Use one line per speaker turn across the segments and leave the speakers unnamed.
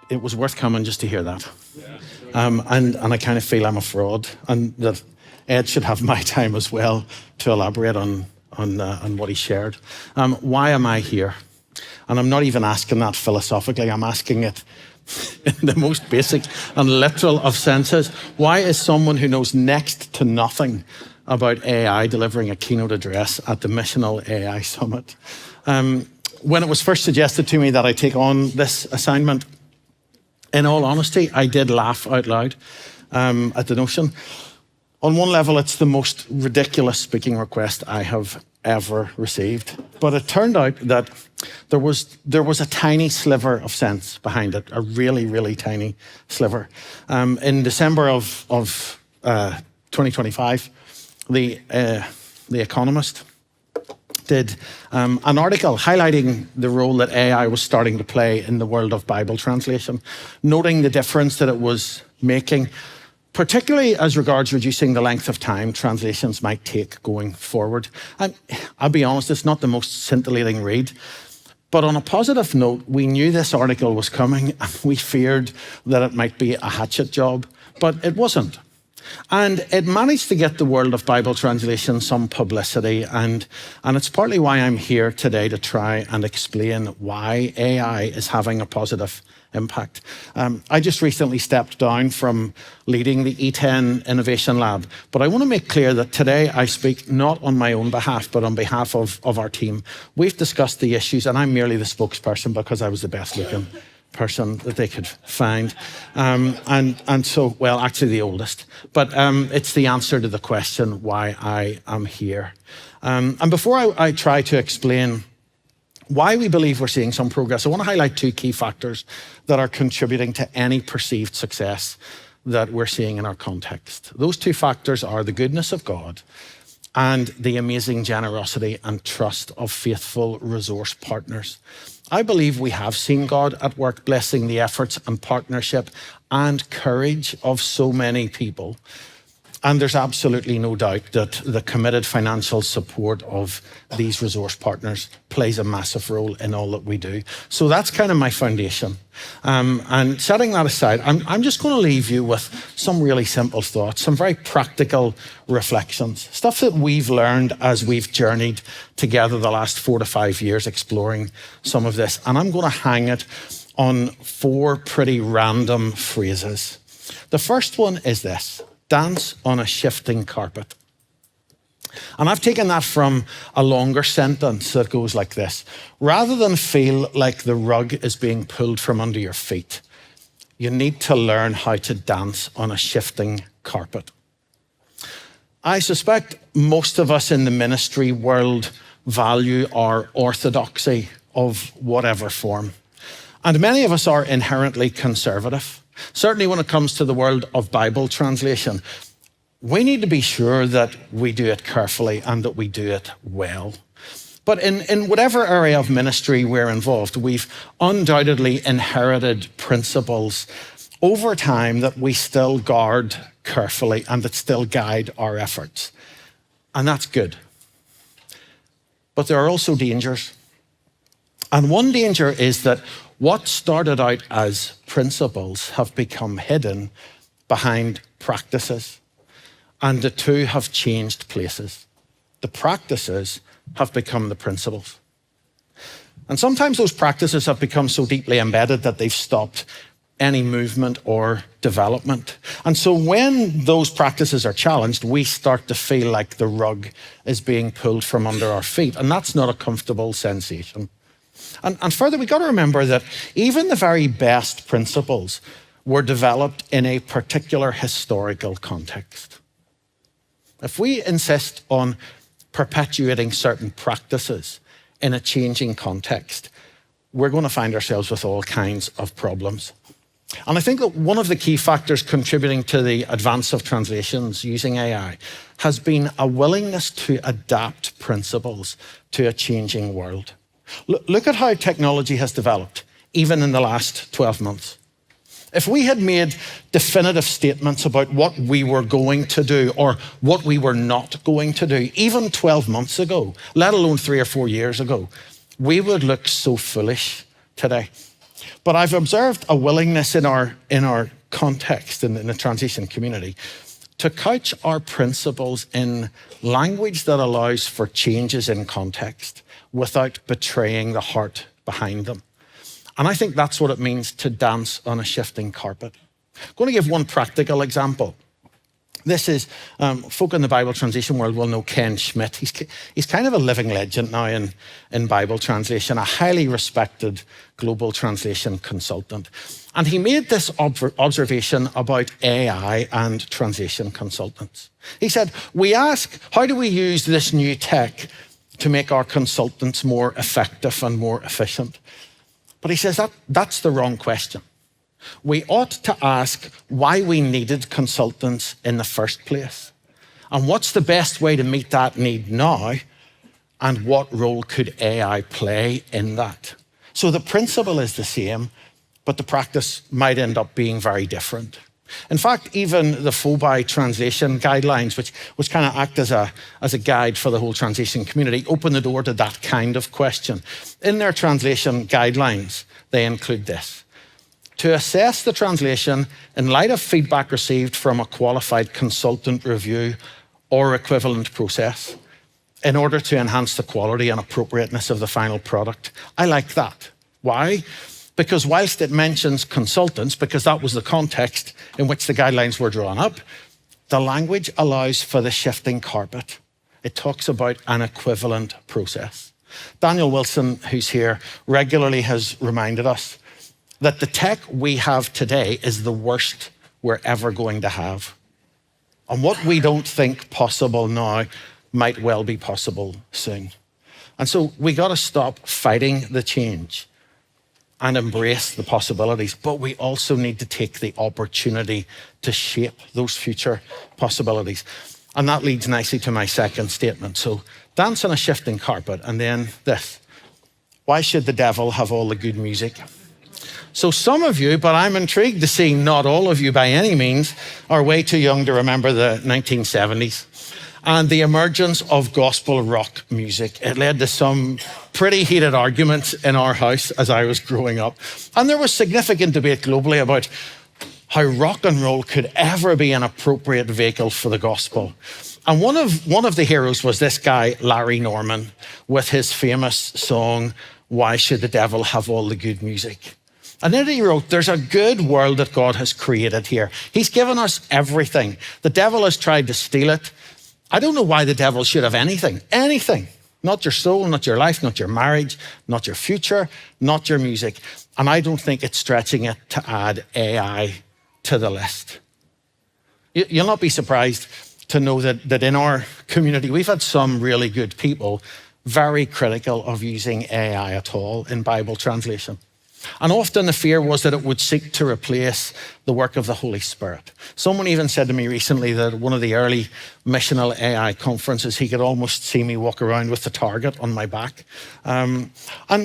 it was worth coming just to hear that. And I kind of feel I'm a fraud, and that Ed should have my time as well to elaborate on what he shared. Why am I here? And I'm not even asking that philosophically. I'm asking it in the most basic and literal of senses. Why is someone who knows next to nothing about AI delivering a keynote address at the Missional AI Summit? When it was first suggested to me that I take on this assignment, in all honesty, I did laugh out loud at the notion. On one level, it's the most ridiculous speaking request I have ever received. But it turned out that there was a tiny sliver of sense behind it, a really, really tiny sliver. In December of 2025, the Economist did an article highlighting the role that AI was starting to play in the world of Bible translation, noting the difference that it was making, particularly as regards reducing the length of time translations might take going forward. And I'll be honest, it's not the most scintillating read. But on a positive note, we knew this article was coming and we feared that it might be a hatchet job, but it wasn't. And it managed to get the world of Bible translation some publicity, and it's partly why I'm here today to try and explain why AI is having a positive impact. I just recently stepped down from leading the ETEN Innovation Lab, but I want to make clear that today I speak not on my own behalf, but on behalf of our team. We've discussed the issues, and I'm merely the spokesperson because I was the best looking person that they could find. And so, well, actually the oldest, but it's the answer to the question why I am here. And before I try to explain why we believe we're seeing some progress, I want to highlight two key factors that are contributing to any perceived success that we're seeing in our context. Those two factors are the goodness of God and the amazing generosity and trust of faithful resource partners. I believe we have seen God at work blessing the efforts and partnership and courage of so many people. And there's absolutely no doubt that the committed financial support of these resource partners plays a massive role in all that we do. So that's kind of my foundation. And setting that aside, I'm just going to leave you with some really simple thoughts, some very practical reflections, stuff that we've learned as we've journeyed together the last 4 to 5 years exploring some of this. And I'm going to hang it on 4 pretty random phrases. The first one is this: dance on a shifting carpet. And I've taken that from a longer sentence that goes like this: rather than feel like the rug is being pulled from under your feet, you need to learn how to dance on a shifting carpet. I suspect most of us in the ministry world value our orthodoxy of whatever form. And many of us are inherently conservative. Certainly when it comes to the world of Bible translation, we need to be sure that we do it carefully and that we do it well. But in whatever area of ministry we're involved, we've undoubtedly inherited principles over time that we still guard carefully and that still guide our efforts. And that's good. But there are also dangers. And one danger is that what started out as principles have become hidden behind practices, and the two have changed places. The practices have become the principles. And sometimes those practices have become so deeply embedded that they've stopped any movement or development. And so when those practices are challenged, we start to feel like the rug is being pulled from under our feet, and that's not a comfortable sensation. And further, we've got to remember that even the very best principles were developed in a particular historical context. If we insist on perpetuating certain practices in a changing context, we're going to find ourselves with all kinds of problems. And I think that one of the key factors contributing to the advance of translations using AI has been a willingness to adapt principles to a changing world. Look at how technology has developed, even in the last 12 months. If we had made definitive statements about what we were going to do or what we were not going to do, even 12 months ago, let alone 3 or 4 years ago, we would look so foolish today. But I've observed a willingness in our context, in the translation community, to couch our principles in language that allows for changes in context without betraying the heart behind them. And I think that's what it means to dance on a shifting carpet. I'm going to give one practical example. This is, folk in the Bible translation world will know Ken Schmidt. He's kind of a living legend now in Bible translation, a highly respected global translation consultant. And he made this observation about AI and translation consultants. He said, we ask, how do we use this new tech to make our consultants more effective and more efficient? But he says that's the wrong question. We ought to ask why we needed consultants in the first place. And what's the best way to meet that need now? And what role could AI play in that? So the principle is the same, but the practice might end up being very different. In fact, even the FOBI translation guidelines, which kind of act as a guide for the whole translation community, open the door to that kind of question. In their translation guidelines, they include this: to assess the translation in light of feedback received from a qualified consultant review or equivalent process in order to enhance the quality and appropriateness of the final product. I like that. Why? Because whilst it mentions consultants, because that was the context in which the guidelines were drawn up, the language allows for the shifting carpet. It talks about an equivalent process. Daniel Wilson, who's here, regularly has reminded us that the tech we have today is the worst we're ever going to have. And what we don't think possible now might well be possible soon. And so we got to stop fighting the change and embrace the possibilities, but we also need to take the opportunity to shape those future possibilities. And that leads nicely to my second statement. So dance on a shifting carpet, and then this: why should the devil have all the good music? So some of you, but I'm intrigued to see not all of you by any means, are way too young to remember the 1970s and the emergence of gospel rock music. It led to some pretty heated arguments in our house as I was growing up. And there was significant debate globally about how rock and roll could ever be an appropriate vehicle for the gospel. And one of the heroes was this guy, Larry Norman, with his famous song, "Why Should the Devil Have All the Good Music?" And then he wrote, there's a good world that God has created here. He's given us everything. The devil has tried to steal it. I don't know why the devil should have anything. Not your soul, not your life, not your marriage, not your future, not your music. And I don't think it's stretching it to add AI to the list. You'll not be surprised to know that in our community, we've had some really good people very critical of using AI at all in Bible translation. And often the fear was that it would seek to replace the work of the Holy Spirit. Someone even said to me recently that at one of the early Missional AI conferences, he could almost see me walk around with the target on my back. And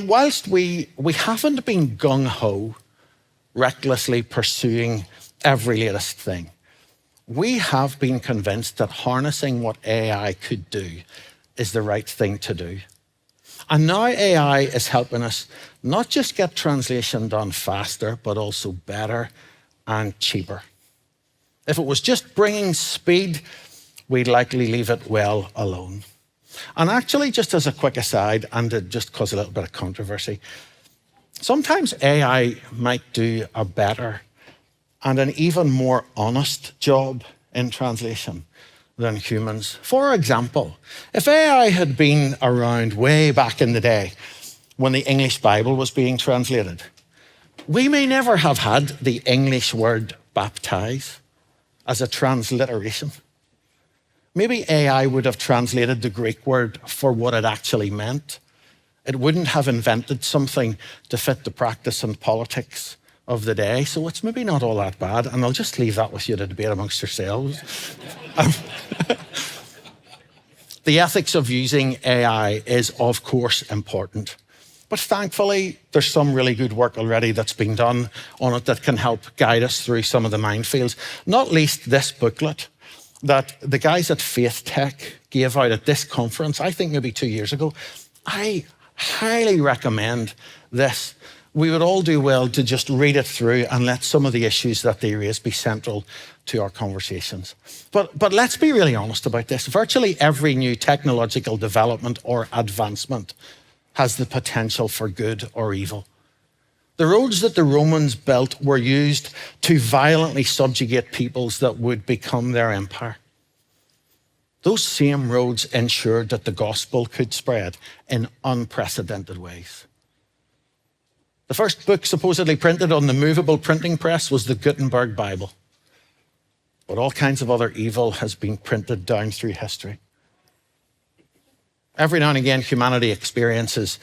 whilst we haven't been gung-ho, recklessly pursuing every latest thing, we have been convinced that harnessing what AI could do is the right thing to do. And now AI is helping us not just get translation done faster, but also better and cheaper. If it was just bringing speed, we'd likely leave it well alone. And actually, just as a quick aside, and to just cause a little bit of controversy, sometimes AI might do a better and an even more honest job in translation than humans. For example, if AI had been around way back in the day when the English Bible was being translated, we may never have had the English word baptize as a transliteration. Maybe AI would have translated the Greek word for what it actually meant. It wouldn't have invented something to fit the practice and politics of the day. So it's maybe not all that bad. And I'll just leave that with you to debate amongst yourselves. The ethics of using AI is, of course, important. But thankfully, there's some really good work already that's been done on it that can help guide us through some of the minefields, not least this booklet that the guys at Faith Tech gave out at this conference, I think maybe 2 years ago. I highly recommend this. we would all do well to just read it through and let some of the issues that they raise be central to our conversations. But let's be really honest about this. Virtually every new technological development or advancement has the potential for good or evil. The roads that the Romans built were used to violently subjugate peoples that would become their empire. Those same roads ensured that the gospel could spread in unprecedented ways. The first book supposedly printed on the movable printing press was the Gutenberg Bible. But all kinds of other evil has been printed down through history. Every now and again, humanity experiences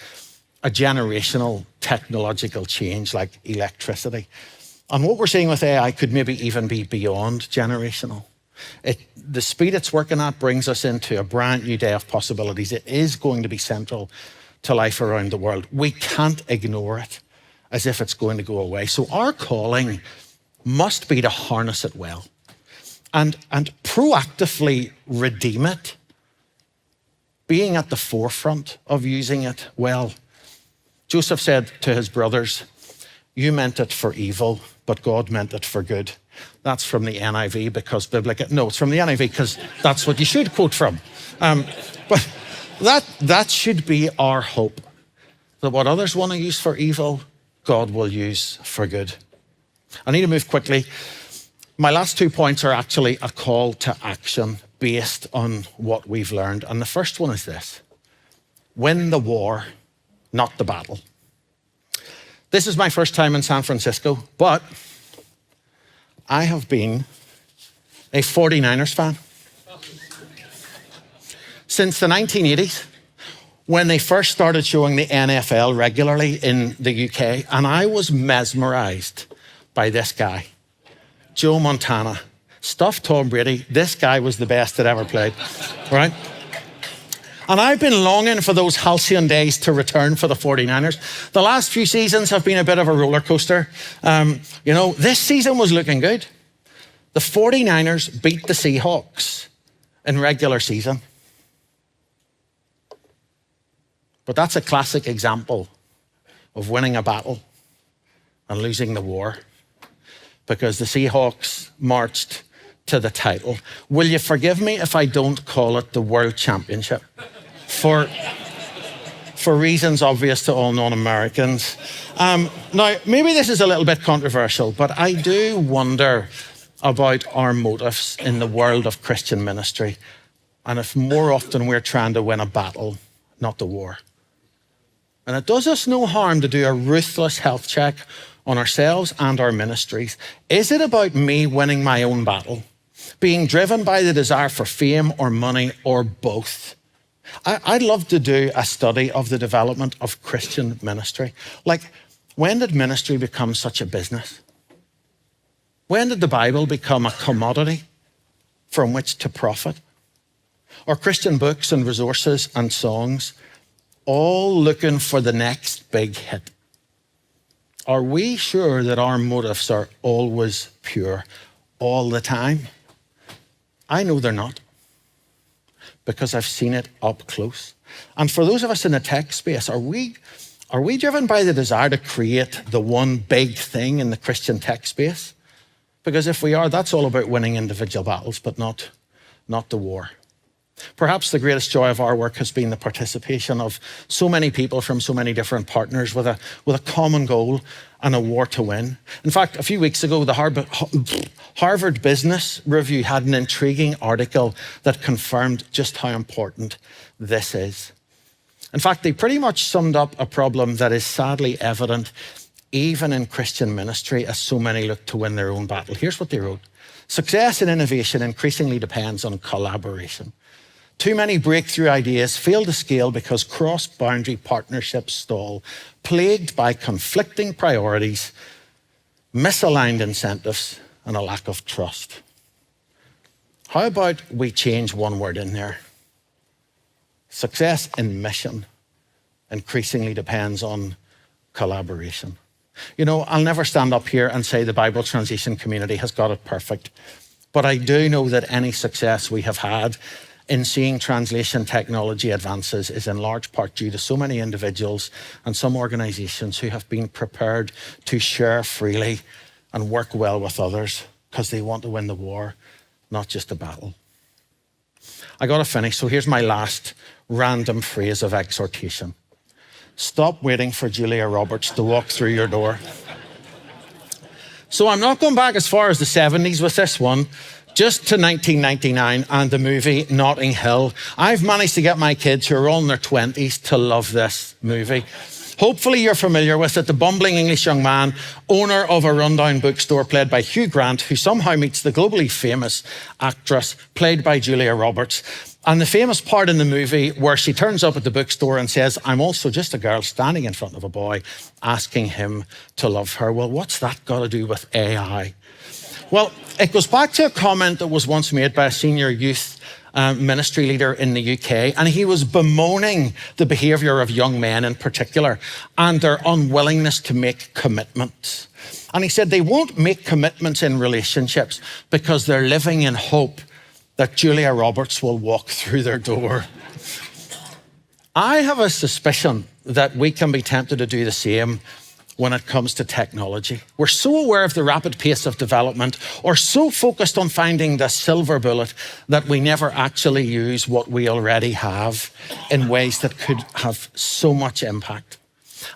a generational technological change like electricity. And what we're seeing with AI could maybe even be beyond generational. The speed it's working at brings us into a brand new day of possibilities. It is going to be central to life around the world. We can't ignore it as if it's going to go away. So our calling must be to harness it well and proactively redeem it, being at the forefront of using it well. Joseph said to his brothers, "You meant it for evil, but God meant it for good." That's from the NIV because no, it's from the NIV because that's what you should quote from. But that should be our hope, that what others want to use for evil, God will use for good. I need to move quickly. My last 2 points are actually a call to action based on what we've learned. And the first one is this: win the war, not the battle. This is my first time in San Francisco, but I have been a 49ers fan since the 1980s, when they first started showing the NFL regularly in the UK, and I was mesmerized by this guy, Joe Montana. Stuff Tom Brady, this guy was the best that ever played, right? And I've been longing for those halcyon days to return for the 49ers. The last few seasons have been a bit of a roller coaster. This season was looking good. The 49ers beat the Seahawks in regular season. But that's a classic example of winning a battle and losing the war, because the Seahawks marched to the title. Will you forgive me if I don't call it the World Championship? For reasons obvious to all non-Americans. Now, maybe this is a little bit controversial, but I do wonder about our motives in the world of Christian ministry, and if more often we're trying to win a battle, not the war. And it does us no harm to do a ruthless health check on ourselves and our ministries. Is it about me winning my own battle, being driven by the desire for fame or money, or both? I'd love to do a study of the development of Christian ministry. Like, when did ministry become such a business? When did the Bible become a commodity from which to profit? Or Christian books and resources and songs, all looking for the next big hit? Are we sure that our motives are always pure all the time? I know they're not, because I've seen it up close. And for those of us in the tech space, are we driven by the desire to create the one big thing in the Christian tech space? Because if we are, that's all about winning individual battles, but not the war. Perhaps the greatest joy of our work has been the participation of so many people from so many different partners with a common goal and a war to win. In fact, a few weeks ago, the Harvard Business Review had an intriguing article that confirmed just how important this is. In fact, they pretty much summed up a problem that is sadly evident even in Christian ministry, as so many look to win their own battle. Here's what they wrote: success in innovation increasingly depends on collaboration. Too many breakthrough ideas fail to scale because cross-boundary partnerships stall, plagued by conflicting priorities, misaligned incentives, and a lack of trust. How about we change one word in there? Success in mission increasingly depends on collaboration. I'll never stand up here and say the Bible translation community has got it perfect, but I do know that any success we have had in seeing translation technology advances is in large part due to so many individuals and some organizations who have been prepared to share freely and work well with others because they want to win the war, not just a battle. I got to finish, so here's my last random phrase of exhortation. Stop waiting for Julia Roberts to walk through your door. So I'm not going back as far as the 70s with this one, just to 1999 and the movie Notting Hill. I've managed to get my kids who are all in their 20s to love this movie. Hopefully you're familiar with it. The bumbling English young man, owner of a rundown bookstore played by Hugh Grant, who somehow meets the globally famous actress played by Julia Roberts. And the famous part in the movie where she turns up at the bookstore and says, I'm also just a girl standing in front of a boy asking him to love her. Well, what's that got to do with AI? Well, it goes back to a comment that was once made by a senior youth ministry leader in the UK, and he was bemoaning the behaviour of young men in particular and their unwillingness to make commitments. And he said they won't make commitments in relationships because they're living in hope that Julia Roberts will walk through their door. I have a suspicion that we can be tempted to do the same when it comes to technology. We're so aware of the rapid pace of development or so focused on finding the silver bullet that we never actually use what we already have in ways that could have so much impact.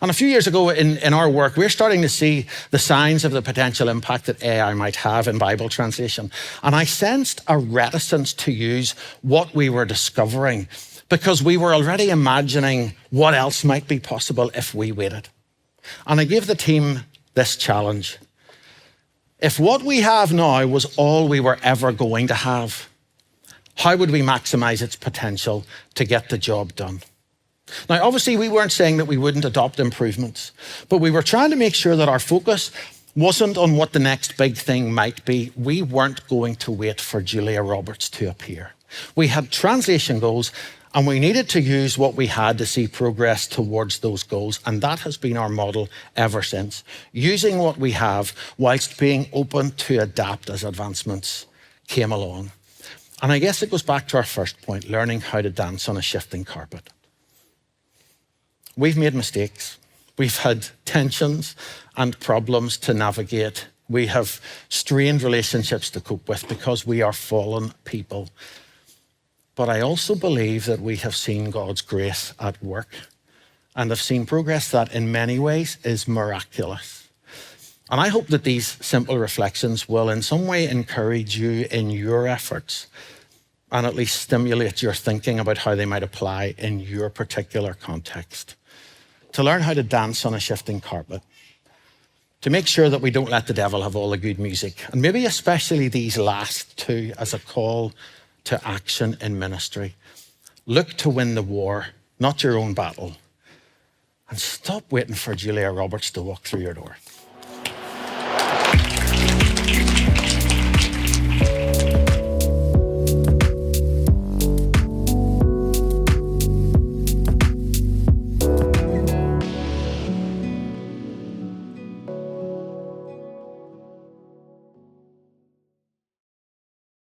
And a few years ago in our work, we're starting to see the signs of the potential impact that AI might have in Bible translation. And I sensed a reticence to use what we were discovering because we were already imagining what else might be possible if we waited. And I gave the team this challenge. If what we have now was all we were ever going to have, how would we maximize its potential to get the job done? Now, obviously, we weren't saying that we wouldn't adopt improvements, but we were trying to make sure that our focus wasn't on what the next big thing might be. We weren't going to wait for Julia Roberts to appear. We had translation goals, and we needed to use what we had to see progress towards those goals. And that has been our model ever since, using what we have whilst being open to adapt as advancements came along. And I guess it goes back to our first point, learning how to dance on a shifting carpet. We've made mistakes. We've had tensions and problems to navigate. We have strained relationships to cope with because we are fallen people. But I also believe that we have seen God's grace at work and have seen progress that in many ways is miraculous. And I hope that these simple reflections will in some way encourage you in your efforts and at least stimulate your thinking about how they might apply in your particular context. To learn how to dance on a shifting carpet, to make sure that we don't let the devil have all the good music, and maybe especially these last two as a call to action in ministry. Look to win the war, not your own battle, and stop waiting for Julia Roberts to walk through your door.